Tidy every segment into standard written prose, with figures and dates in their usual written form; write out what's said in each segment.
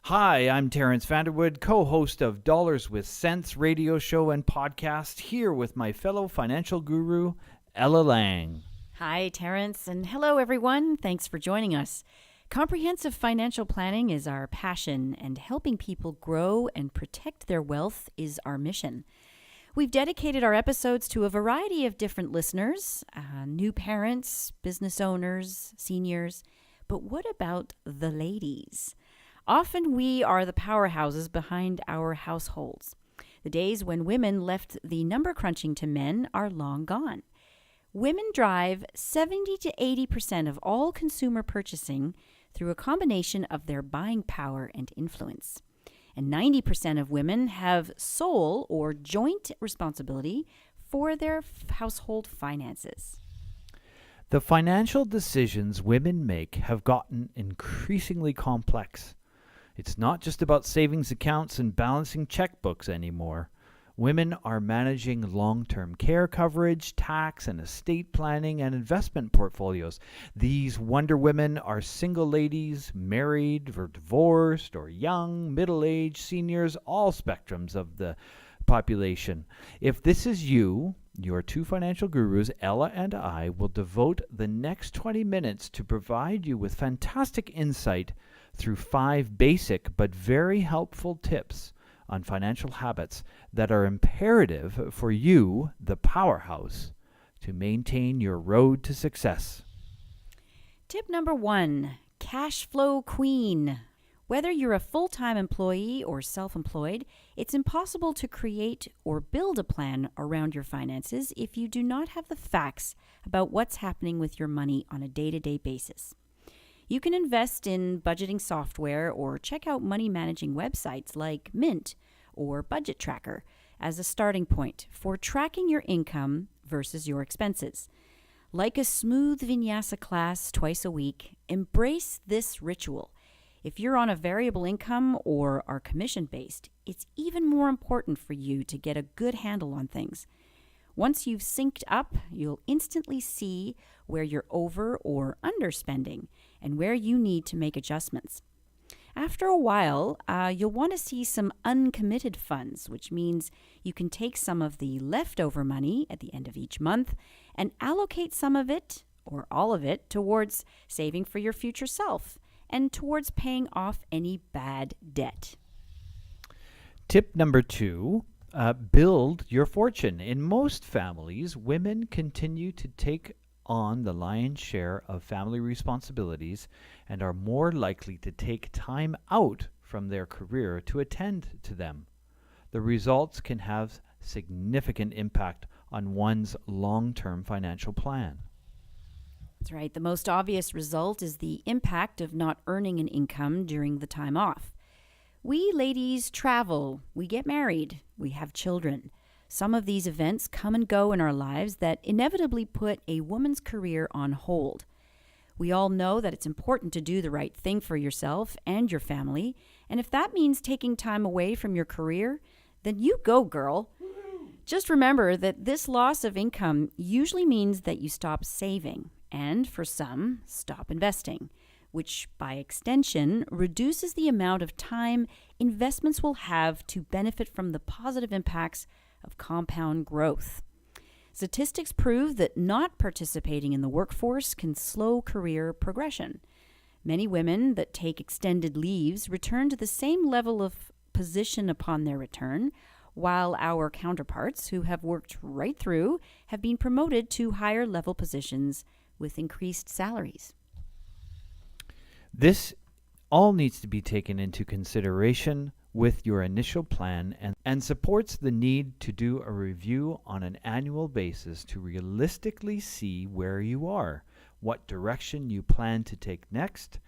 Hi, I'm Terence Vanderwood, co-host of Dollars with Sense radio show and podcast, here with my fellow financial guru, Ela Lange. Hi, Terence, and hello, everyone. Thanks for joining us. Comprehensive financial planning is our passion, and helping people grow and protect their wealth is our mission. We've dedicated our episodes to a variety of different listeners, new parents, business owners, seniors. But what about the ladies? Often we are the powerhouses behind our households. The days when women left the number crunching to men are long gone. Women drive 70 to 80% of all consumer purchasing through a combination of their buying power and influence. And 90% of women have sole or joint responsibility for their household finances. The financial decisions women make have gotten increasingly complex. It's not just about savings accounts and balancing checkbooks anymore. Women are managing long-term care coverage, tax and estate planning, and investment portfolios. These Wonder Women are single ladies, married or divorced, or young, middle-aged, seniors, all spectrums of the population. If this is you, your two financial gurus, Ella and I, will devote the next 20 minutes to provide you with fantastic insight through 5 basic but very helpful tips on financial habits that are imperative for you, the powerhouse, to maintain your road to success. Tip number 1, cash flow queen. Whether you're a full-time employee or self-employed, it's impossible to create or build a plan around your finances if you do not have the facts about what's happening with your money on a day-to-day basis. You can invest in budgeting software or check out money managing websites like Mint or Budget Tracker as a starting point for tracking your income versus your expenses. Like a smooth vinyasa class twice a week, embrace this ritual. If you're on a variable income or are commission-based, it's even more important for you to get a good handle on things. Once you've synced up, you'll instantly see where you're over or underspending and where you need to make adjustments. After a while, you'll want to see some uncommitted funds, which means you can take some of the leftover money at the end of each month and allocate some of it or all of it towards saving for your future self and towards paying off any bad debt. Tip number 2. Build your fortune. In most families, women continue to take on the lion's share of family responsibilities and are more likely to take time out from their career to attend to them. The results can have significant impact on one's long-term financial plan. That's right. The most obvious result is the impact of not earning an income during the time off. We ladies travel, we get married, we have children. Some of these events come and go in our lives that inevitably put a woman's career on hold. We all know that it's important to do the right thing for yourself and your family, and if that means taking time away from your career, then you go, girl. Just remember that this loss of income usually means that you stop saving, and for some, stop investing, which by extension reduces the amount of time investments will have to benefit from the positive impacts of compound growth. Statistics prove that not participating in the workforce can slow career progression. Many women that take extended leaves return to the same level of position upon their return, while our counterparts who have worked right through have been promoted to higher level positions with increased salaries. This all needs to be taken into consideration with your initial plan and supports the need to do a review on an annual basis to realistically see where you are, what direction you plan to take next,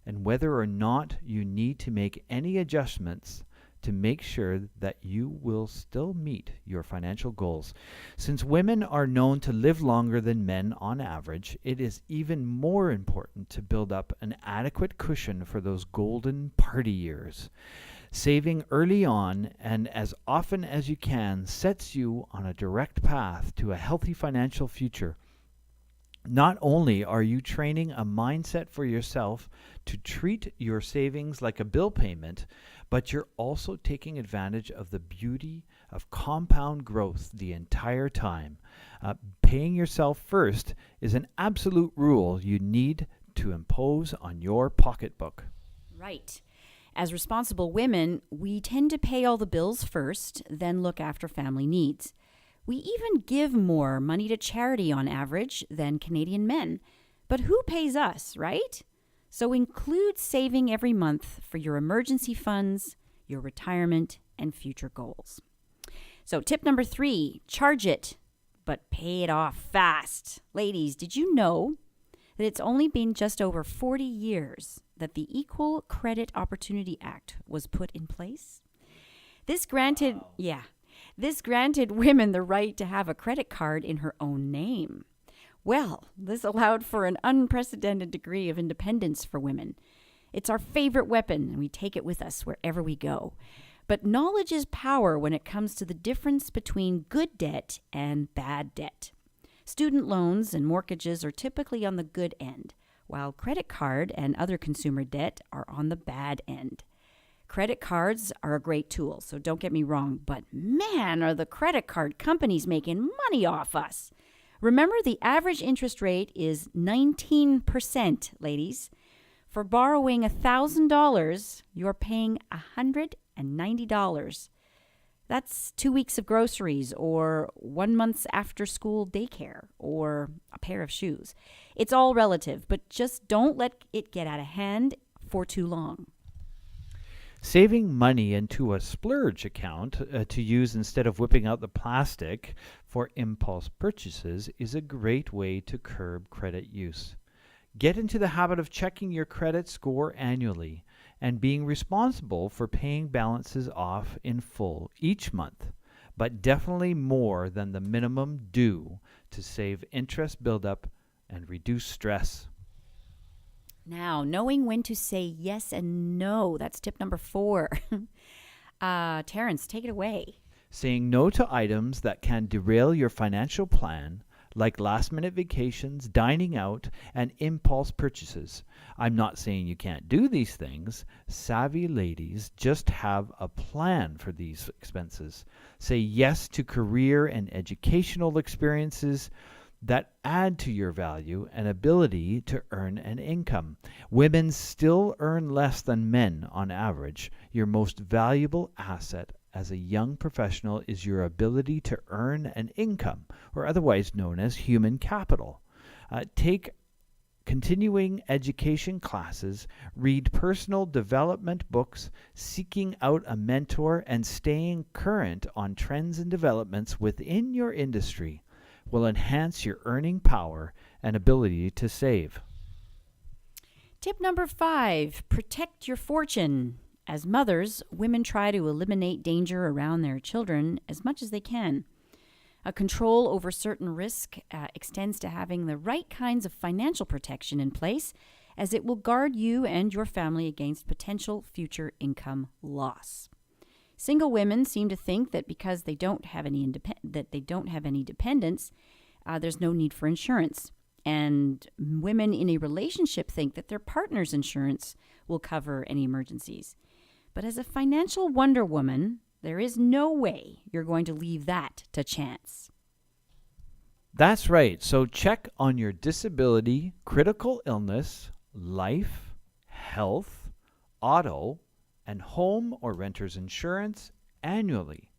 and whether or not you need to make any adjustments to make sure that you will still meet your financial goals. Since women are known to live longer than men on average, it is even more important to build up an adequate cushion for those golden party years. Saving early on and as often as you can sets you on a direct path to a healthy financial future. Not only are you training a mindset for yourself to treat your savings like a bill payment, but you're also taking advantage of the beauty of compound growth the entire time. Paying yourself first is an absolute rule you need to impose on your pocketbook. Right. As responsible women, we tend to pay all the bills first, then look after family needs. We even give more money to charity on average than Canadian men. But who pays us, right? So include saving every month for your emergency funds, your retirement, and future goals. So tip number 3, charge it, but pay it off fast. Ladies, did you know that it's only been just over 40 years that the Equal Credit Opportunity Act was put in place? This granted women the right to have a credit card in her own name. Well, this allowed for an unprecedented degree of independence for women. It's our favorite weapon, and we take it with us wherever we go. But knowledge is power when it comes to the difference between good debt and bad debt. Student loans and mortgages are typically on the good end, while credit card and other consumer debt are on the bad end. Credit cards are a great tool, so don't get me wrong, but man, are the credit card companies making money off us. Remember, the average interest rate is 19%, ladies. For borrowing $1,000, you're paying $190. That's 2 weeks of groceries, or 1 month's after-school daycare, or a pair of shoes. It's all relative, but just don't let it get out of hand for too long. Saving money into a splurge account to use instead of whipping out the plastic for impulse purchases is a great way to curb credit use. Get into the habit of checking your credit score annually and being responsible for paying balances off in full each month, but definitely more than the minimum due to save interest buildup and reduce stress. Now, knowing when to say yes and no. That's tip number 4. Terence, take it away. Saying no to items that can derail your financial plan, like last-minute vacations, dining out, and impulse purchases. I'm not saying you can't do these things. Savvy ladies just have a plan for these expenses. Say yes to career and educational experiences that add to your value and ability to earn an income. Women still earn less than men on average. Your most valuable asset as a young professional is your ability to earn an income, or otherwise known as human capital. Take continuing education classes, read personal development books, seeking out a mentor, and staying current on trends and developments within your industry will enhance your earning power and ability to save. Tip number 5, protect your fortune. As mothers, women try to eliminate danger around their children as much as they can. A control over certain risk extends to having the right kinds of financial protection in place, as it will guard you and your family against potential future income loss. Single women seem to think that because they don't have any dependents, there's no need for insurance. And women in a relationship think that their partner's insurance will cover any emergencies. But as a financial Wonder Woman, there is no way you're going to leave that to chance. That's right. So check on your disability, critical illness, life, health, auto, and home or renter's insurance annually.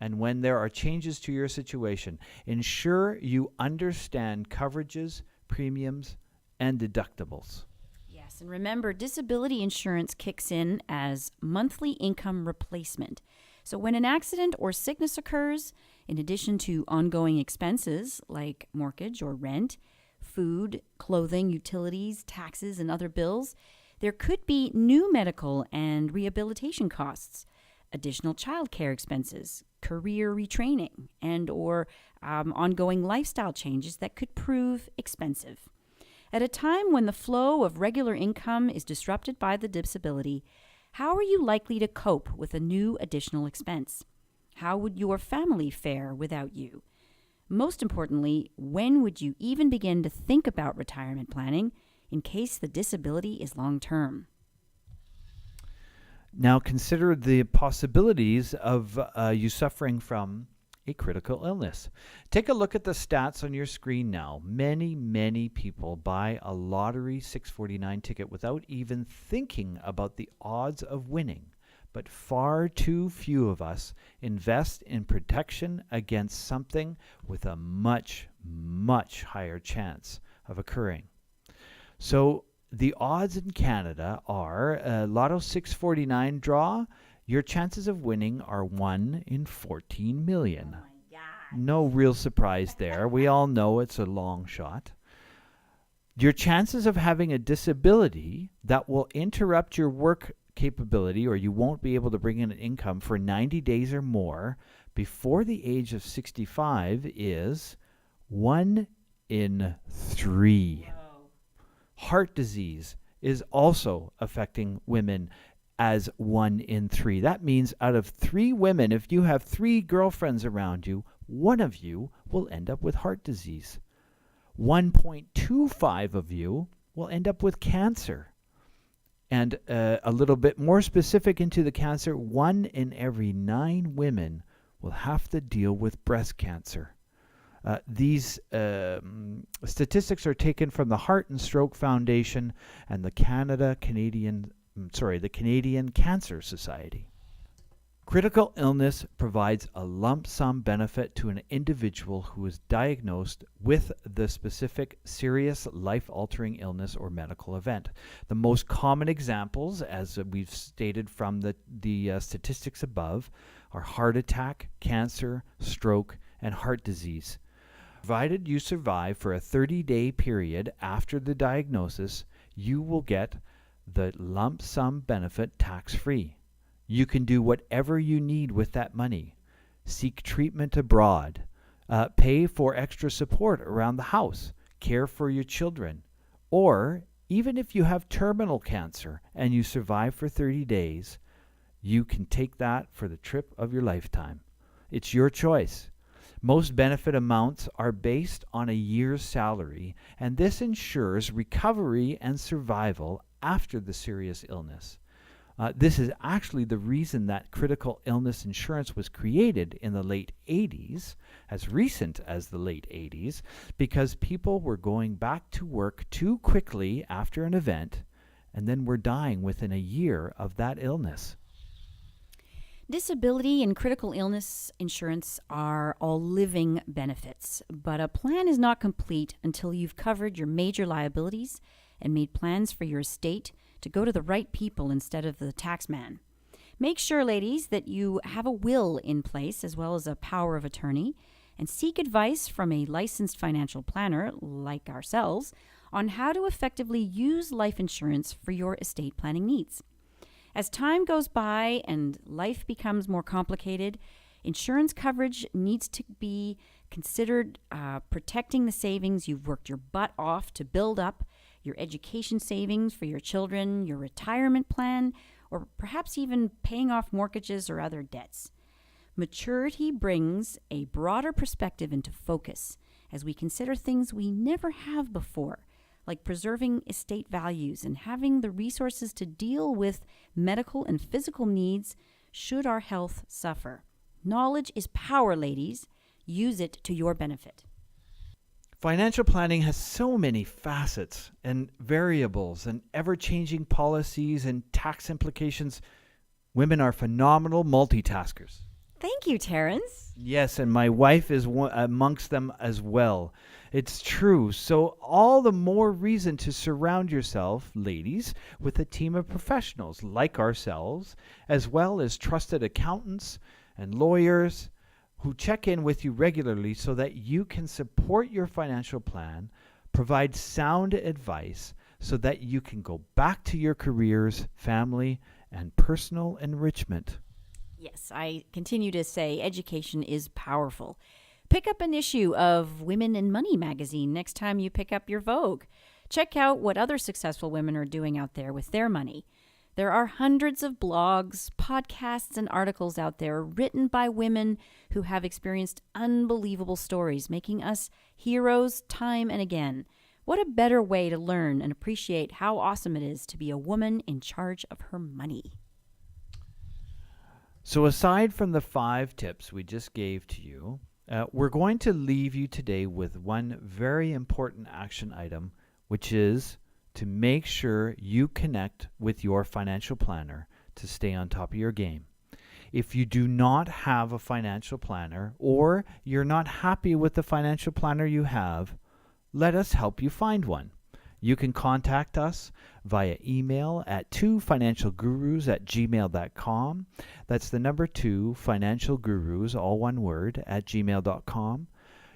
And when there are changes to your situation, ensure you understand coverages, premiums, and deductibles. Yes, and remember, disability insurance kicks in as monthly income replacement. So when an accident or sickness occurs, in addition to ongoing expenses like mortgage or rent, food, clothing, utilities, taxes, and other bills, there could be new medical and rehabilitation costs, additional childcare expenses, career retraining, and or ongoing lifestyle changes that could prove expensive. At a time when the flow of regular income is disrupted by the disability, how are you likely to cope with a new additional expense? How would your family fare without you? Most importantly, when would you even begin to think about retirement planning in case the disability is long-term? Now consider the possibilities of you suffering from a critical illness. Take a look at the stats on your screen now. Many people buy a lottery 649 ticket without even thinking about the odds of winning. But far too few of us invest in protection against something with a much higher chance of occurring. So the odds in Canada are Lotto 649 draw. Your chances of winning are 1 in 14 million. Oh my God. No real surprise there. We all know it's a long shot. Your chances of having a disability that will interrupt your work capability, or you won't be able to bring in an income for 90 days or more before the age of 65 is 1 in 3. Whoa. Heart disease is also affecting women as 1 in 3. That means out of 3 women, if you have 3 girlfriends around you, one of you will end up with heart disease. 1.25 of you will end up with cancer. And a little bit more specific into the cancer, 1 in every 9 women will have to deal with breast cancer. These statistics are taken from the Heart and Stroke Foundation and the Canadian Cancer Society. Critical illness provides a lump sum benefit to an individual who is diagnosed with the specific serious life-altering illness or medical event. The most common examples, as we've stated from the statistics above, are heart attack, cancer, stroke, and heart disease. Provided you survive for a 30-day period after the diagnosis, you will get the lump sum benefit tax-free. You can do whatever you need with that money. Seek treatment abroad. Pay for extra support around the house. Care for your children. Or, even if you have terminal cancer and you survive for 30 days, you can take that for the trip of your lifetime. It's your choice. Most benefit amounts are based on a year's salary, and this ensures recovery and survival after the serious illness. This is actually the reason that critical illness insurance was created in the late 80s, as recent as the late 80s, because people were going back to work too quickly after an event and then were dying within a year of that illness. Disability and critical illness insurance are all living benefits, but a plan is not complete until you've covered your major liabilities and made plans for your estate to go to the right people instead of the tax man. Make sure, ladies, that you have a will in place as well as a power of attorney, and seek advice from a licensed financial planner like ourselves on how to effectively use life insurance for your estate planning needs. As time goes by and life becomes more complicated, insurance coverage needs to be considered protecting the savings you've worked your butt off to build up, your education savings for your children, your retirement plan, or perhaps even paying off mortgages or other debts. Maturity brings a broader perspective into focus as we consider things we never have before, like preserving estate values and having the resources to deal with medical and physical needs should our health suffer. Knowledge is power, ladies. Use it to your benefit. Financial planning has so many facets and variables and ever-changing policies and tax implications. Women are phenomenal multitaskers. Thank you, Terence. Yes, and my wife is amongst them as well. It's true. So all the more reason to surround yourself, ladies, with a team of professionals like ourselves, as well as trusted accountants and lawyers who check in with you regularly so that you can support your financial plan, provide sound advice so that you can go back to your careers, family, and personal enrichment. Yes, I continue to say education is powerful. Pick up an issue of Women in Money magazine next time you pick up your Vogue. Check out what other successful women are doing out there with their money. There are hundreds of blogs, podcasts, and articles out there written by women who have experienced unbelievable stories, making us heroes time and again. What a better way to learn and appreciate how awesome it is to be a woman in charge of her money. So aside from the 5 tips we just gave to you, we're going to leave you today with one very important action item, which is to make sure you connect with your financial planner to stay on top of your game. If you do not have a financial planner or you're not happy with the financial planner you have, let us help you find one. You can contact us via email at 2financialgurus@gmail.com. That's the number 2, financialgurus, all one word, @gmail.com.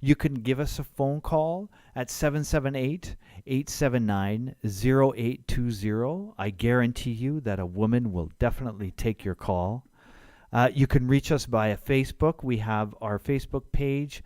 You can give us a phone call at 778-879-0820. I guarantee you that a woman will definitely take your call. You can reach us via Facebook. We have our Facebook page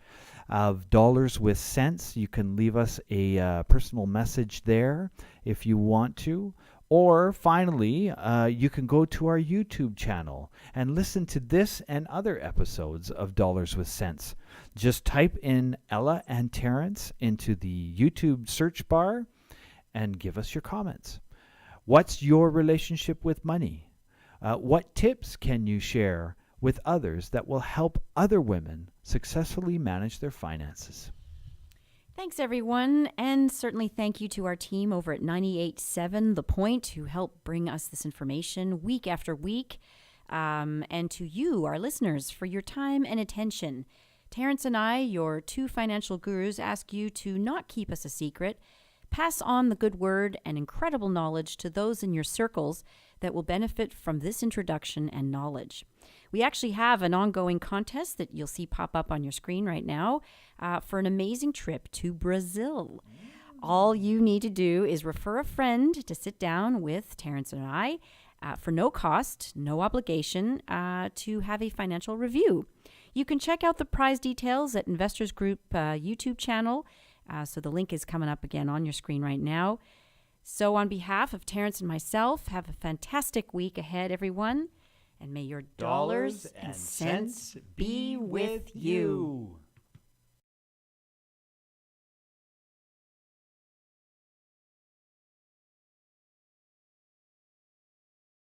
of Dollars with Cents. You can leave us a personal message there if you want to. Or finally, you can go to our YouTube channel and listen to this and other episodes of Dollars with Cents. Just type in Ela and Terence into the YouTube search bar and give us your comments. What's your relationship with money? What tips can you share with others that will help other women successfully manage their finances? Thanks, everyone, and certainly thank you to our team over at 98.7 The Point who help bring us this information week after week, and to you, our listeners, for your time and attention. Terence and I, your 2 financial gurus, ask you to not keep us a secret. Pass on the good word and incredible knowledge to those in your circles that will benefit from this introduction and knowledge. We actually have an ongoing contest that you'll see pop up on your screen right now for an amazing trip to Brazil. All you need to do is refer a friend to sit down with Terence and I for no cost, no obligation, to have a financial review. You can check out the prize details at Investors Group YouTube channel. So the link is coming up again on your screen right now. So on behalf of Terence and myself, have a fantastic week ahead, everyone. And may your dollars and cents be with you.